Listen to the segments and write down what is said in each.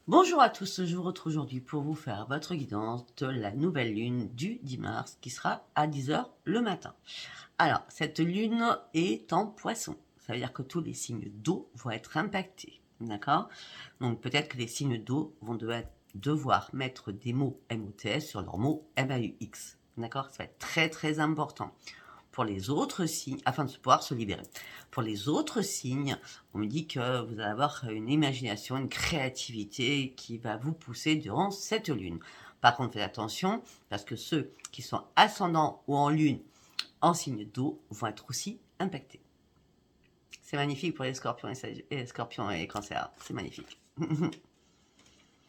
Bonjour à tous, je vous retrouve aujourd'hui pour vous faire votre guidance de la nouvelle lune du 10 mars qui sera à 10h le matin. Alors, cette lune est en poisson, ça veut dire que tous les signes d'eau vont être impactés, d'accord? Donc peut-être que les signes d'eau vont devoir mettre des mots MOTS sur leurs mots MAUX, d'accord? Ça va être très très important. Pour les autres signes, afin de pouvoir se libérer. Pour les autres signes, on me dit que vous allez avoir une imagination, une créativité qui va vous pousser durant cette lune. Par contre, faites attention, parce que ceux qui sont ascendants ou en lune en signe d'eau vont être aussi impactés. C'est magnifique pour les scorpions et cancers. C'est magnifique.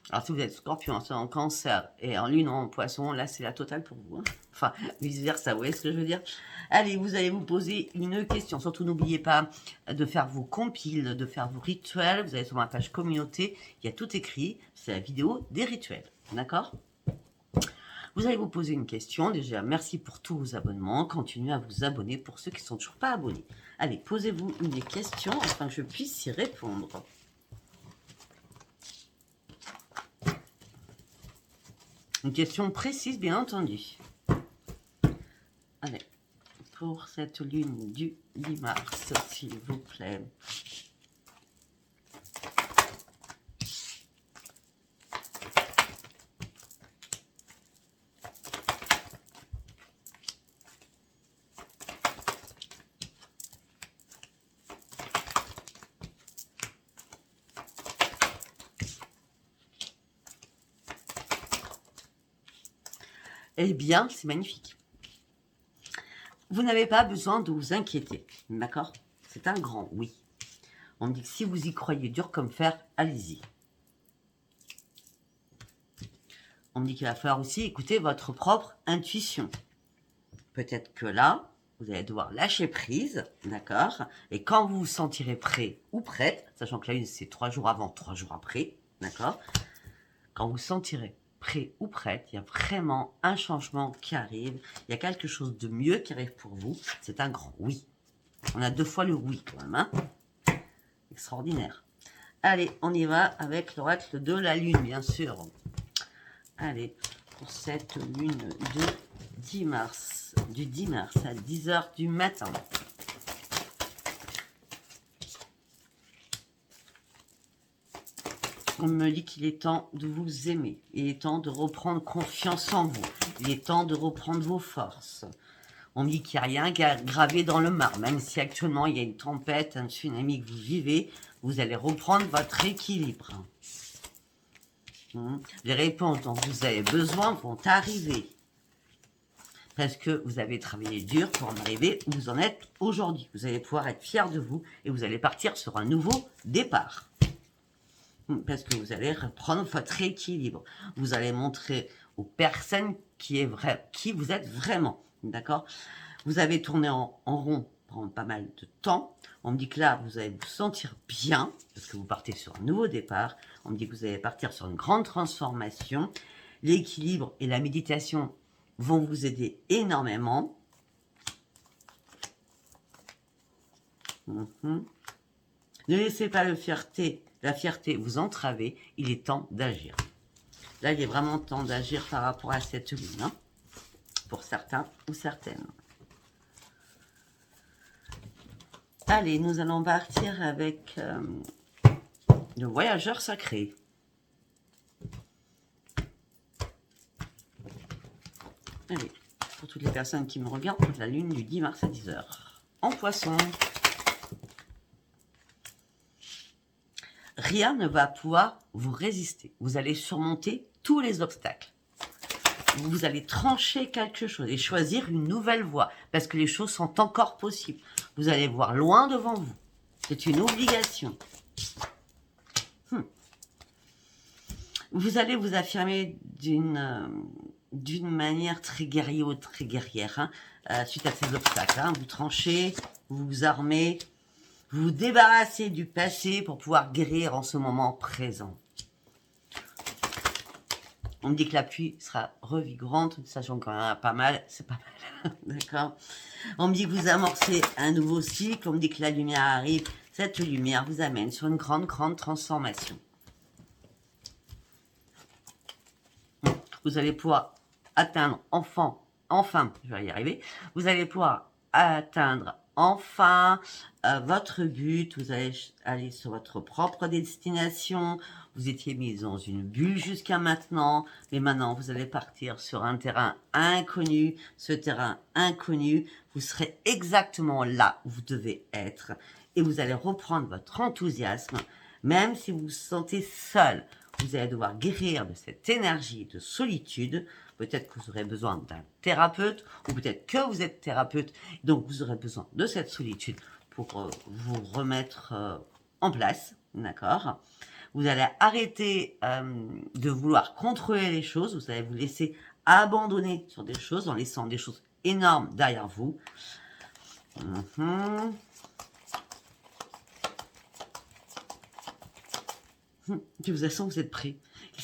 Alors, si vous êtes scorpion, en cancer et en lune en poisson, là, c'est la totale pour vous. Enfin, vice-versa, vous voyez ce que je veux dire? Allez, vous allez vous poser une question. Surtout, n'oubliez pas de faire vos compiles, de faire vos rituels. Vous allez sur ma page communauté, il y a tout écrit. C'est la vidéo des rituels. D'accord? Vous allez vous poser une question. Déjà, merci pour tous vos abonnements. Continuez à vous abonner pour ceux qui ne sont toujours pas abonnés. Allez, posez-vous une question afin que je puisse y répondre. Une question précise, bien entendu. Allez, pour cette lune du 10 mars, s'il vous plaît. Eh bien, c'est magnifique. Vous n'avez pas besoin de vous inquiéter, d'accord? C'est un grand oui. On me dit que si vous y croyez dur comme fer, allez-y. On me dit qu'il va falloir aussi écouter votre propre intuition. Peut-être que là, vous allez devoir lâcher prise, d'accord? Et quand vous vous sentirez prêt ou prête, sachant que la une, c'est 3 jours avant, 3 jours après, d'accord? Quand vous sentirez prêt ou prête, il y a vraiment un changement qui arrive. Il y a quelque chose de mieux qui arrive pour vous. C'est un grand oui. On a 2 fois le oui quand même, hein? Extraordinaire. Allez, on y va avec l'oracle de la lune, bien sûr. Allez, pour cette lune du 10 mars à 10h du matin. On me dit qu'il est temps de vous aimer. Il est temps de reprendre confiance en vous. Il est temps de reprendre vos forces. On me dit qu'il n'y a rien gravé dans le marbre. Même si actuellement il y a une tempête, un tsunami que vous vivez, vous allez reprendre votre équilibre. Les réponses dont vous avez besoin vont arriver. Parce que vous avez travaillé dur pour en arriver où vous en êtes aujourd'hui. Vous allez pouvoir être fier de vous et vous allez partir sur un nouveau départ. Parce que vous allez reprendre votre équilibre. Vous allez montrer aux personnes qui vous êtes vraiment. D'accord? Vous avez tourné en rond pendant pas mal de temps. On me dit que là, vous allez vous sentir bien, parce que vous partez sur un nouveau départ. On me dit que vous allez partir sur une grande transformation. L'équilibre et la méditation vont vous aider énormément. Ne laissez pas la fierté vous entraver. Il est temps d'agir. Là, il est vraiment temps d'agir par rapport à cette lune, hein, pour certains ou certaines. Allez, nous allons partir avec le voyageur sacré. Allez, pour toutes les personnes qui me regardent, la lune du 10 mars à 10h. En poisson. Rien ne va pouvoir vous résister. Vous allez surmonter tous les obstacles. Vous allez trancher quelque chose et choisir une nouvelle voie parce que les choses sont encore possibles. Vous allez voir loin devant vous. C'est une obligation. Vous allez vous affirmer d'une manière très guerrière ou très guerrière, hein, suite à ces obstacles. Hein. Vous tranchez, vous vous armez, vous vous débarrassez du passé pour pouvoir guérir en ce moment présent. On me dit que la pluie sera revigorante, sachant qu'on en a pas mal, c'est pas mal, d'accord? On me dit que vous amorcez un nouveau cycle, on me dit que la lumière arrive, cette lumière vous amène sur une grande transformation. Vous allez pouvoir atteindre enfin, je vais y arriver, vous allez pouvoir atteindre enfin votre but, vous allez aller sur votre propre destination, vous étiez mis dans une bulle jusqu'à maintenant, mais maintenant vous allez partir sur un terrain inconnu, ce terrain inconnu, vous serez exactement là où vous devez être et vous allez reprendre votre enthousiasme, même si vous vous sentez seul. Vous allez devoir guérir de cette énergie de solitude. Peut-être que vous aurez besoin d'un thérapeute, ou peut-être que vous êtes thérapeute, donc vous aurez besoin de cette solitude pour vous remettre en place, d'accord? Vous allez arrêter de vouloir contrôler les choses, vous allez vous laisser abandonner sur des choses en laissant des choses énormes derrière vous. De toute façon, vous êtes prêts.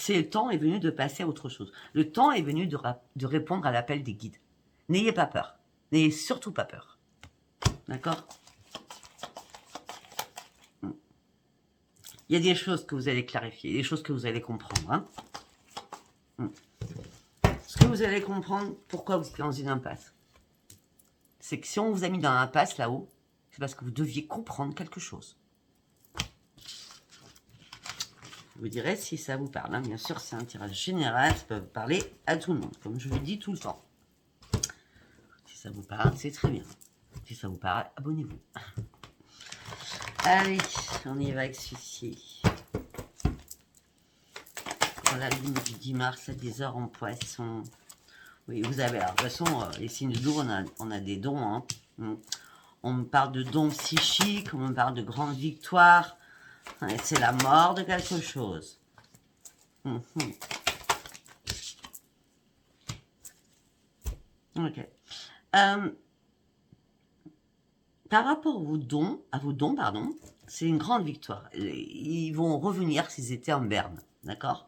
Le temps est venu de passer à autre chose. Le temps est venu de répondre à l'appel des guides. N'ayez pas peur. N'ayez surtout pas peur. D'accord? Il y a des choses que vous allez clarifier, des choses que vous allez comprendre. Hein. Ce que vous allez comprendre, pourquoi vous êtes dans une impasse. C'est que si on vous a mis dans l'impasse là-haut, c'est parce que vous deviez comprendre quelque chose. Vous direz si ça vous parle. Hein. Bien sûr, c'est un tirage général, ça peut parler à tout le monde, comme je le dis tout le temps. Si ça vous parle, c'est très bien. Si ça vous parle, abonnez-vous. Allez, on y va avec celui-ci. Voilà, lune du 10 mars à 10h en poisson. Oui, vous avez, alors, de toute façon, les signes d'eau, on a des dons. Hein. On me parle de dons psychiques, on me parle de grandes victoires. C'est la mort de quelque chose. Ok. Par rapport à vos dons, pardon, c'est une grande victoire. Ils vont revenir s'ils étaient en berne, d'accord?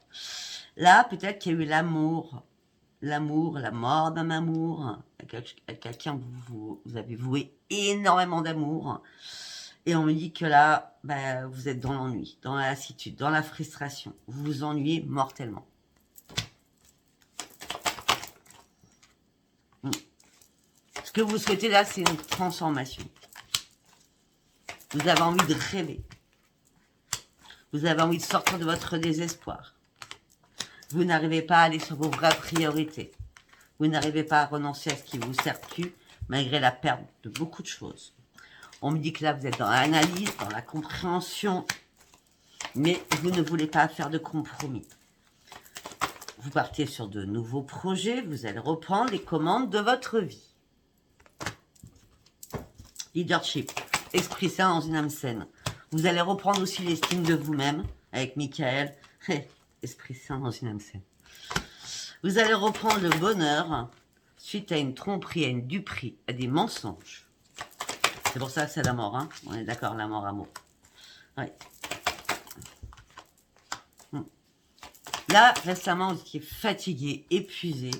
Là, peut-être qu'il y a eu l'amour, la mort d'un amour, à quelqu'un vous avez voué énormément d'amour. Et on me dit que là, vous êtes dans l'ennui, dans la lassitude, dans la frustration. Vous vous ennuyez mortellement. Ce que vous souhaitez là, c'est une transformation. Vous avez envie de rêver. Vous avez envie de sortir de votre désespoir. Vous n'arrivez pas à aller sur vos vraies priorités. Vous n'arrivez pas à renoncer à ce qui vous sert plus, malgré la perte de beaucoup de choses. On me dit que là, vous êtes dans l'analyse, dans la compréhension, mais vous ne voulez pas faire de compromis. Vous partez sur de nouveaux projets, vous allez reprendre les commandes de votre vie. Leadership, esprit sain dans une âme saine. Vous allez reprendre aussi l'estime de vous-même avec Michael. Esprit sain dans une âme saine. Vous allez reprendre le bonheur suite à une tromperie, à une duperie, à des mensonges. C'est pour ça que c'est la mort, hein. On est d'accord, la mort, amour. Oui. Là, récemment, vous étiez fatigué, épuisé.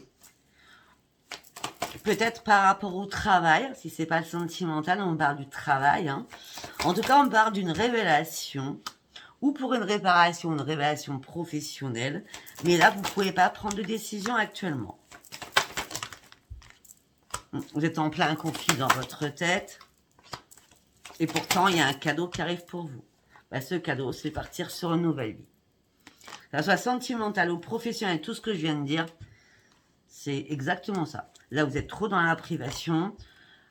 Peut-être par rapport au travail, si c'est pas le sentimental, on parle du travail. Hein. En tout cas, on parle d'une révélation, ou pour une révélation professionnelle. Mais là, vous ne pouvez pas prendre de décision actuellement. Vous êtes en plein conflit dans votre tête. Et pourtant, il y a un cadeau qui arrive pour vous. Ce cadeau, c'est partir sur une nouvelle vie. Que ça soit sentimental ou professionnel, tout ce que je viens de dire, c'est exactement ça. Là, vous êtes trop dans la privation.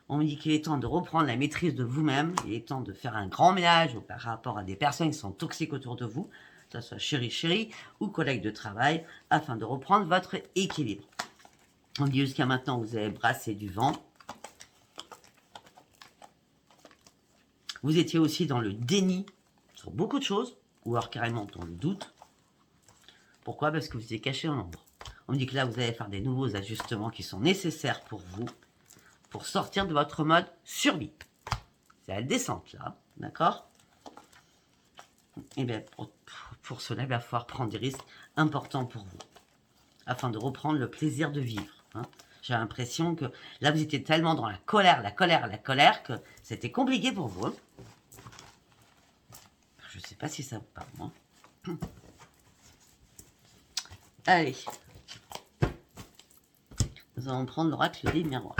On me dit qu'il est temps de reprendre la maîtrise de vous-même. Il est temps de faire un grand ménage par rapport à des personnes qui sont toxiques autour de vous, que ce soit chéri ou collègues de travail, afin de reprendre votre équilibre. On me dit jusqu'à maintenant, vous avez brassé du vent. Vous étiez aussi dans le déni sur beaucoup de choses, ou alors carrément dans le doute. Pourquoi? Parce que vous étiez caché dans l'ombre. On me dit que là, vous allez faire des nouveaux ajustements qui sont nécessaires pour vous, pour sortir de votre mode survie. C'est la descente, là, d'accord? Et bien, pour cela, il va falloir prendre des risques importants pour vous, afin de reprendre le plaisir de vivre. Hein. J'ai l'impression que là, vous étiez tellement dans la colère, que c'était compliqué pour vous. Hein. Je ne sais pas si ça vous parle, moi. Allez. nous allons prendre l'oracle des miroirs.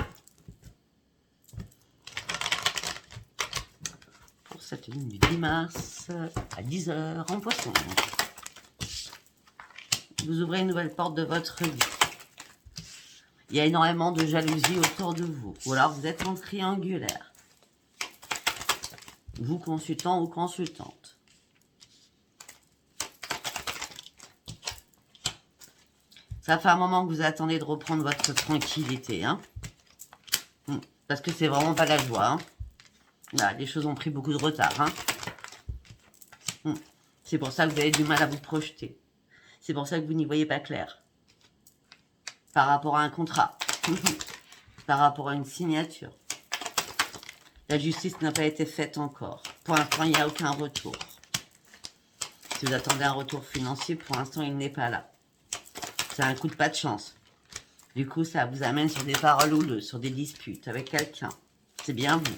Pour cette lune du 10 mars, à 10 h en Poisson. Vous ouvrez une nouvelle porte de votre vie. Il y a énormément de jalousie autour de vous. Ou alors vous êtes en triangulaire. Vous consultant ou consultante. Ça fait un moment que vous attendez de reprendre votre tranquillité. Hein, parce que c'est vraiment pas la joie. Hein. Là, les choses ont pris beaucoup de retard. Hein. C'est pour ça que vous avez du mal à vous projeter. C'est pour ça que vous n'y voyez pas clair. Par rapport à un contrat. Par rapport à une signature. La justice n'a pas été faite encore. Pour l'instant, il n'y a aucun retour. Si vous attendez un retour financier, pour l'instant, il n'est pas là. C'est un coup de pas de chance. Du coup, ça vous amène sur des paroles houleuses, sur des disputes avec quelqu'un. C'est bien vous.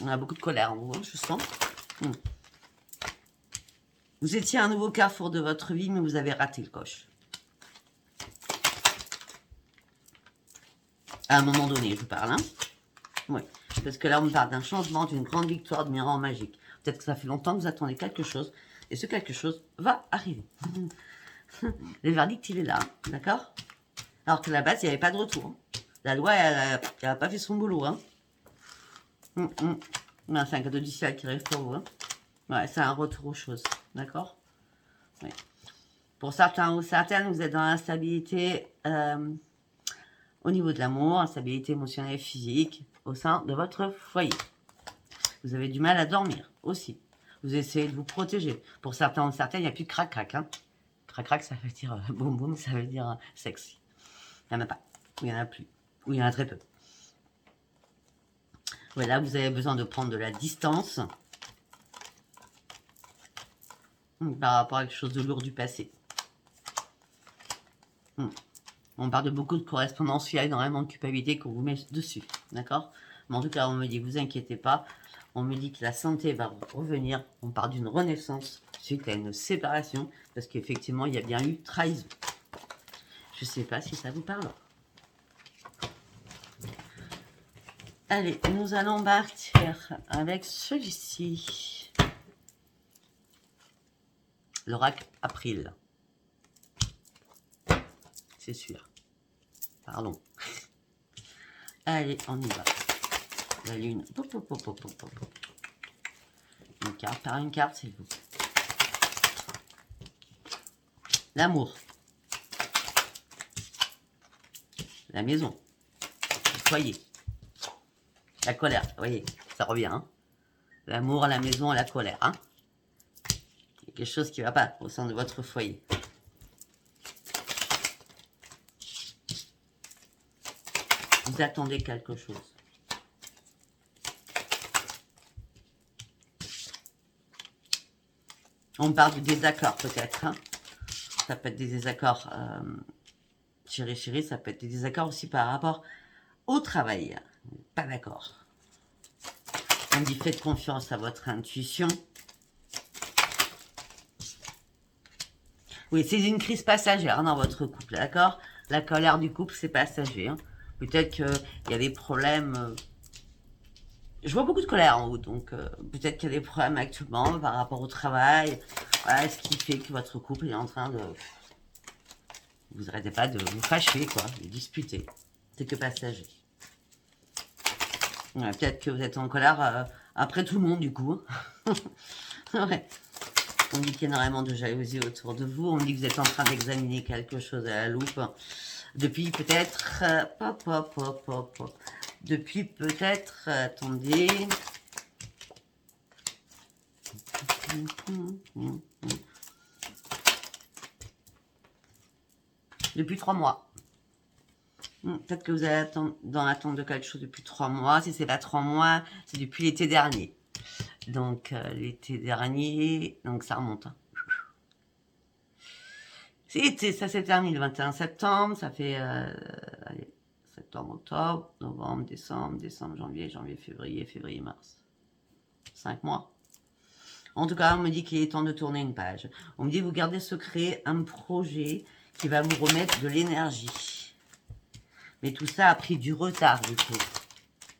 On a beaucoup de colère en vous, hein, je sens. Vous étiez à un nouveau carrefour de votre vie, mais vous avez raté le coche. À un moment donné, je vous parle. Hein, oui, parce que là, on me parle d'un changement, d'une grande victoire de miroir magique. Peut-être que ça fait longtemps que vous attendez quelque chose, et ce quelque chose va arriver. Le verdict, il est là, d'accord? Alors que la base, il n'y avait pas de retour. La loi, elle n'a pas fait son boulot. Hein. C'est un cadeau du ciel qui arrive pour vous. Hein. Ouais, c'est un retour aux choses, d'accord? Oui. Pour certains ou certaines, vous êtes dans l'instabilité au niveau de l'amour, instabilité émotionnelle et physique au sein de votre foyer. Vous avez du mal à dormir aussi. Vous essayez de vous protéger. Pour certains ou certaines, il n'y a plus de crac-crac. Hein. Crac-crac, ça veut dire boum boum, ça veut dire sexy. Il n'y en a pas. Ou il n'y en a plus. Ou il y en a très peu. Voilà, vous avez besoin de prendre de la distance par rapport à quelque chose de lourd du passé. On parle de beaucoup de correspondance, il y a énormément de culpabilité qu'on vous met dessus. D'accord? Mais en tout cas, on me dit, vous inquiétez pas. On me dit que la santé va revenir. On parle d'une renaissance suite à une séparation. Parce qu'effectivement, il y a bien eu trahison. Je ne sais pas si ça vous parle. Allez, nous allons partir avec celui-ci. L'oracle April. C'est sûr. Pardon. Allez, on y va. La lune. Une carte par une carte, s'il vous plaît. L'amour. La maison. Le foyer. La colère. Vous voyez, ça revient. Hein. L'amour, la maison, la colère. Hein. Il y a quelque chose qui ne va pas au sein de votre foyer. Vous attendez quelque chose. On parle de désaccord peut-être. Hein. Ça peut être des désaccords, chérie, ça peut être des désaccords aussi par rapport au travail. Pas d'accord. On dit faites confiance à votre intuition. Oui, c'est une crise passagère dans votre couple, d'accord? La colère du couple, c'est passager. Hein. Peut-être qu'il y a des problèmes. Je vois beaucoup de colère en vous, donc peut-être qu'il y a des problèmes actuellement par rapport au travail. Voilà, ce qui fait que votre couple est en train de... Vous n'arrêtez pas de vous fâcher, quoi, de disputer. C'est que passager. Ouais, peut-être que vous êtes en colère après tout le monde, du coup. Ouais. On dit qu'il y a énormément de jalousie autour de vous. On dit que vous êtes en train d'examiner quelque chose à la loupe. Depuis peut-être... Depuis peut-être... Attendez... Depuis 3 mois. Peut-être que vous êtes dans l'attente de quelque chose depuis 3 mois. Si c'est pas 3 mois, c'est depuis l'été dernier. Donc, l'été dernier... Donc, ça remonte. Hein. Ça s'est terminé le 21 septembre. Ça fait... allez, septembre, octobre, novembre, décembre, janvier, février, mars. 5 mois. En tout cas, on me dit qu'il est temps de tourner une page. On me dit, vous gardez secret un projet qui va vous remettre de l'énergie. Mais tout ça a pris du retard, du coup.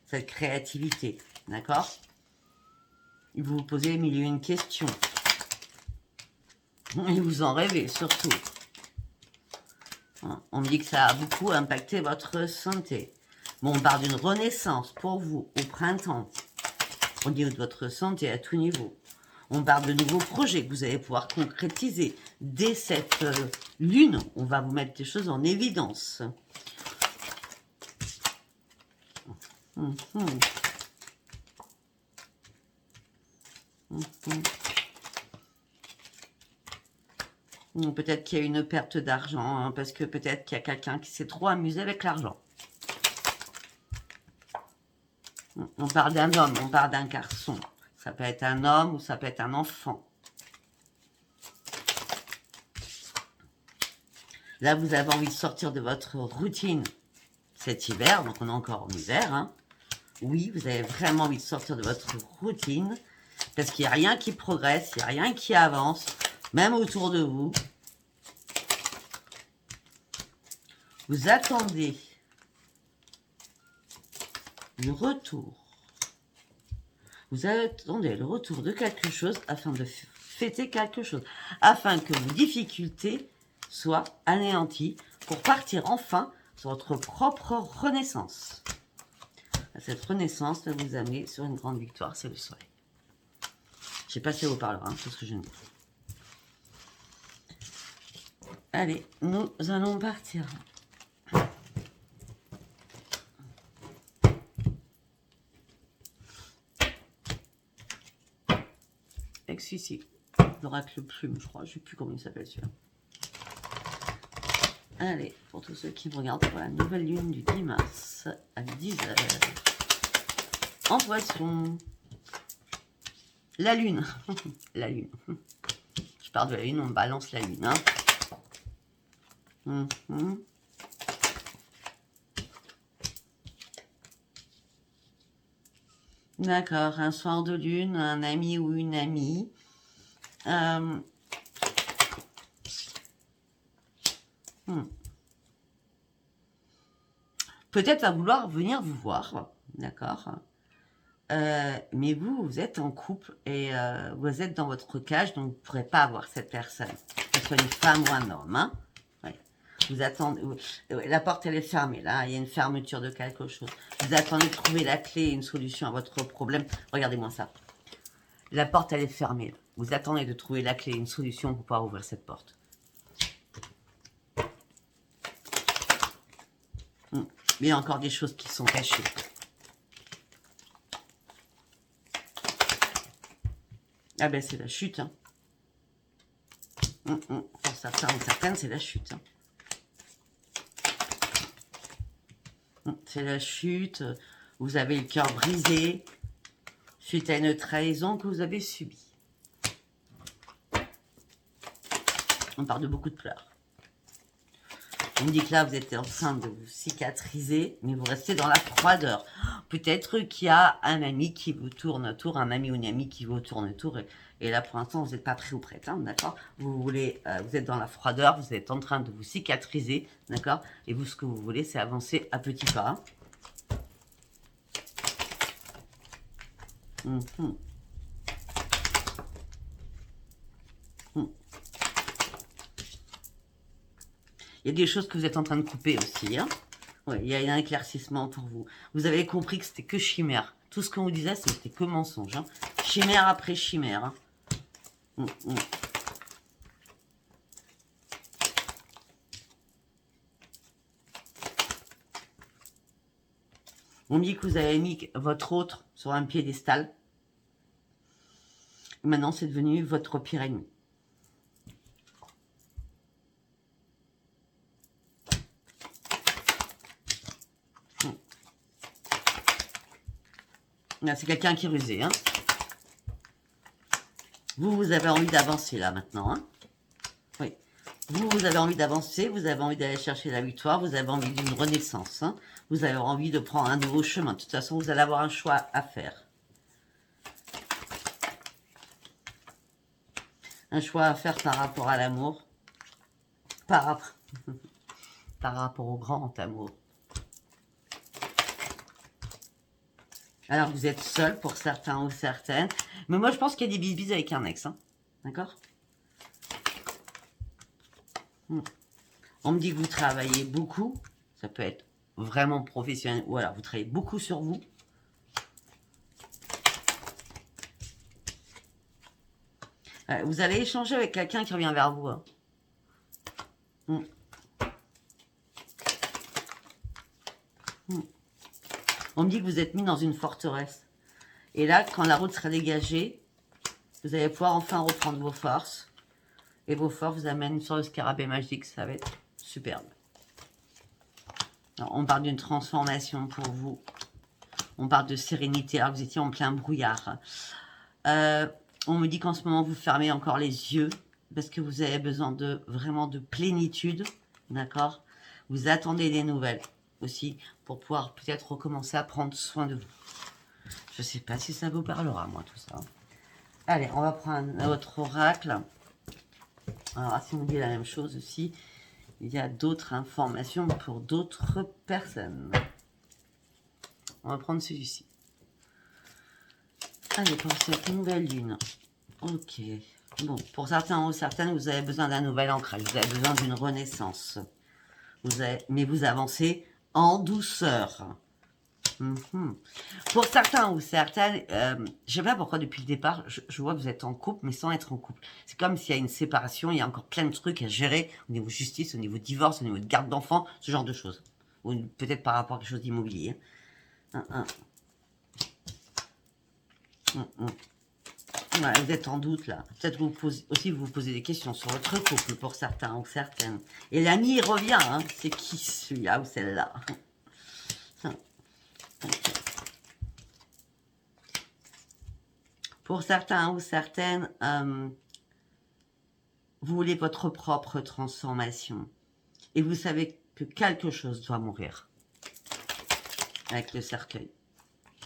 Cette créativité, d'accord? Vous vous posez mille et une questions. Et vous en rêvez, surtout. On me dit que ça a beaucoup impacté votre santé. Bon, on parle d'une renaissance pour vous au printemps. Au niveau de votre santé à tout niveau. On parle de nouveaux projets que vous allez pouvoir concrétiser. Dès cette lune, on va vous mettre des choses en évidence. Peut-être qu'il y a une perte d'argent, hein, parce que peut-être qu'il y a quelqu'un qui s'est trop amusé avec l'argent. On parle d'un homme, on parle d'un garçon. Ça peut être un homme ou ça peut être un enfant. Là, vous avez envie de sortir de votre routine cet hiver, donc on est encore en hiver. Hein. Oui, vous avez vraiment envie de sortir de votre routine, parce qu'il n'y a rien qui progresse, il n'y a rien qui avance, même autour de vous. Vous attendez le retour. Vous attendez le retour de quelque chose afin de fêter quelque chose, afin que vos difficultés soient anéanties pour partir enfin sur votre propre renaissance. Cette renaissance va vous amener sur une grande victoire, c'est le soleil. Je ne sais pas si ça vous parlera, tout ce que je viens de dire. Allez, nous allons partir. Ici, l'oracle plume, je crois. Je ne sais plus comment il s'appelle celui-là. Allez, pour tous ceux qui me regardent pour la nouvelle lune du 10 mars à 10h. En poisson. La lune. La lune. Je parle de la lune, on balance la lune. Hein. D'accord, un soir de lune, un ami ou une amie. Peut-être à vouloir venir vous voir, d'accord, mais vous êtes en couple et vous êtes dans votre cage, donc vous ne pourrez pas avoir cette personne, que ce soit une femme ou un homme. Hein. Ouais. Vous attendez, la porte elle est fermée, là, il y a une fermeture de quelque chose. Vous attendez de trouver la clé et une solution à votre problème. Regardez-moi ça. La porte elle est fermée. Vous attendez de trouver la clé et une solution pour pouvoir ouvrir cette porte. Mais il y a encore des choses qui sont cachées. Ah ben c'est la chute. Hein. Pour certains ou certaines, c'est la chute. Hein. C'est la chute. Vous avez le cœur brisé suite à une trahison que vous avez subie. On parle de beaucoup de pleurs. On me dit que là, vous êtes en train de vous cicatriser, mais vous restez dans la froideur. Peut-être qu'il y a un ami qui vous tourne autour, un ami ou une amie qui vous tourne autour. Et là, pour l'instant, vous n'êtes pas prêt ou prête, hein, d'accord? Vous êtes dans la froideur, vous êtes en train de vous cicatriser, d'accord? Et vous, ce que vous voulez, c'est avancer à petits pas. Il y a des choses que vous êtes en train de couper aussi. Hein. Ouais, il y a un éclaircissement pour vous. Vous avez compris que c'était que chimère. Tout ce qu'on vous disait, c'était que mensonge. Hein. Chimère après chimère. Hein. On dit que vous avez mis votre autre sur un piédestal. Maintenant, c'est devenu votre pire ennemi. C'est quelqu'un qui est rusé. Hein. Vous avez envie d'avancer là maintenant. Hein. Oui. Vous avez envie d'avancer, vous avez envie d'aller chercher la victoire, vous avez envie d'une renaissance. Hein. Vous avez envie de prendre un nouveau chemin. De toute façon, vous allez avoir un choix à faire. Un choix à faire par rapport à l'amour. Par rapport au grand amour. Alors, vous êtes seul pour certains ou certaines. Mais moi, je pense qu'il y a des bisbis avec un ex. Hein. D'accord? On me dit que vous travaillez beaucoup. Ça peut être vraiment professionnel. Ou alors, vous travaillez beaucoup sur vous. Vous allez échanger avec quelqu'un qui revient vers vous. Hein. On me dit que vous êtes mis dans une forteresse. Et là, quand la route sera dégagée, vous allez pouvoir enfin reprendre vos forces. Et vos forces vous amènent sur le scarabée magique. Ça va être superbe. Alors, on parle d'une transformation pour vous. On parle de sérénité. Alors, vous étiez en plein brouillard. On me dit qu'en ce moment, vous fermez encore les yeux. Parce que vous avez besoin de vraiment de plénitude. D'accord? Vous attendez des nouvelles aussi. Pour pouvoir peut-être recommencer à prendre soin de vous. Je ne sais pas si ça vous parlera, moi, tout ça. Allez, on va prendre notre oracle. Alors, si on dit la même chose aussi, il y a d'autres informations pour d'autres personnes. On va prendre celui-ci. Allez, pour cette nouvelle lune. Ok. Bon, pour certains ou certaines, vous avez besoin d'un nouvel ancrage. Vous avez besoin d'une renaissance. Mais vous avancez en douceur. Pour certains ou certaines, je ne sais pas pourquoi depuis le départ, je vois que vous êtes en couple, mais sans être en couple. C'est comme s'il y a une séparation, il y a encore plein de trucs à gérer au niveau justice, au niveau divorce, au niveau de garde d'enfants, ce genre de choses. Ou peut-être par rapport à quelque chose d'immobilier. Ouais, vous êtes en doute là. Peut-être vous vous posez des questions sur votre couple pour certains ou certaines. Et l'ami revient, hein. C'est qui celui-là ou celle-là? Pour certains ou certaines, vous voulez votre propre transformation. Et vous savez que quelque chose doit mourir. Avec le cercueil.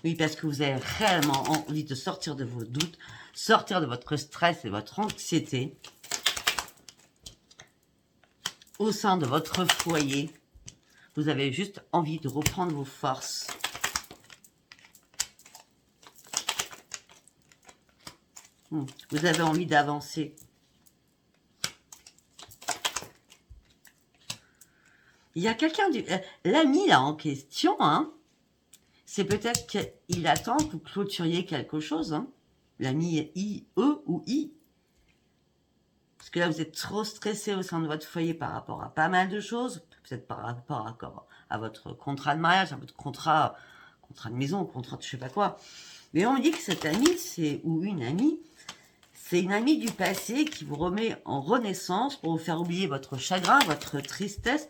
Oui, parce que vous avez réellement envie de sortir de vos doutes, sortir de votre stress et votre anxiété. Au sein de votre foyer, vous avez juste envie de reprendre vos forces. Vous avez envie d'avancer. Il y a quelqu'un du... l'ami là en question, hein, c'est peut-être qu'il attend que vous clôturiez quelque chose. Hein. L'ami I, E ou I. Parce que là, vous êtes trop stressé au sein de votre foyer par rapport à pas mal de choses. Peut-être par rapport à votre contrat de mariage, à votre contrat de maison, contrat de je sais pas quoi. Mais on me dit que cet ami, ou une amie, c'est une amie du passé qui vous remet en renaissance pour vous faire oublier votre chagrin, votre tristesse.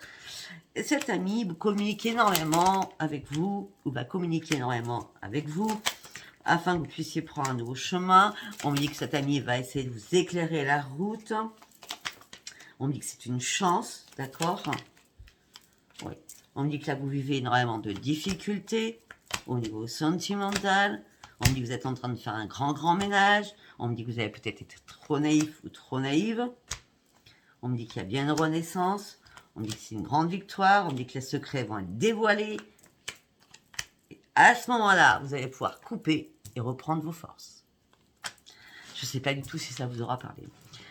Et cet ami vous communique énormément avec vous, ou va communiquer énormément avec vous, afin que vous puissiez prendre un nouveau chemin. On me dit que cet ami va essayer de vous éclairer la route. On me dit que c'est une chance, d'accord? Oui. On me dit que là, vous vivez énormément de difficultés au niveau sentimental. On me dit que vous êtes en train de faire un grand ménage. On me dit que vous avez peut-être été trop naïf ou trop naïve. On me dit qu'il y a bien une renaissance. On me dit que c'est une grande victoire. On me dit que les secrets vont être dévoilés. Et à ce moment-là, vous allez pouvoir couper et reprendre vos forces. Je ne sais pas du tout si ça vous aura parlé.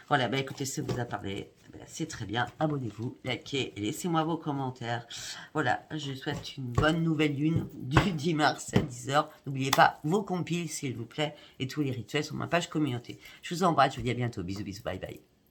Voilà, bah écoutez, si ça vous a parlé, bah c'est très bien. Abonnez-vous, likez et laissez-moi vos commentaires. Voilà, je vous souhaite une bonne nouvelle lune du 10 mars à 10h. N'oubliez pas vos compiles, s'il vous plaît, et tous les rituels sur ma page communauté. Je vous embrasse, je vous dis à bientôt. Bisous, bisous, bye bye.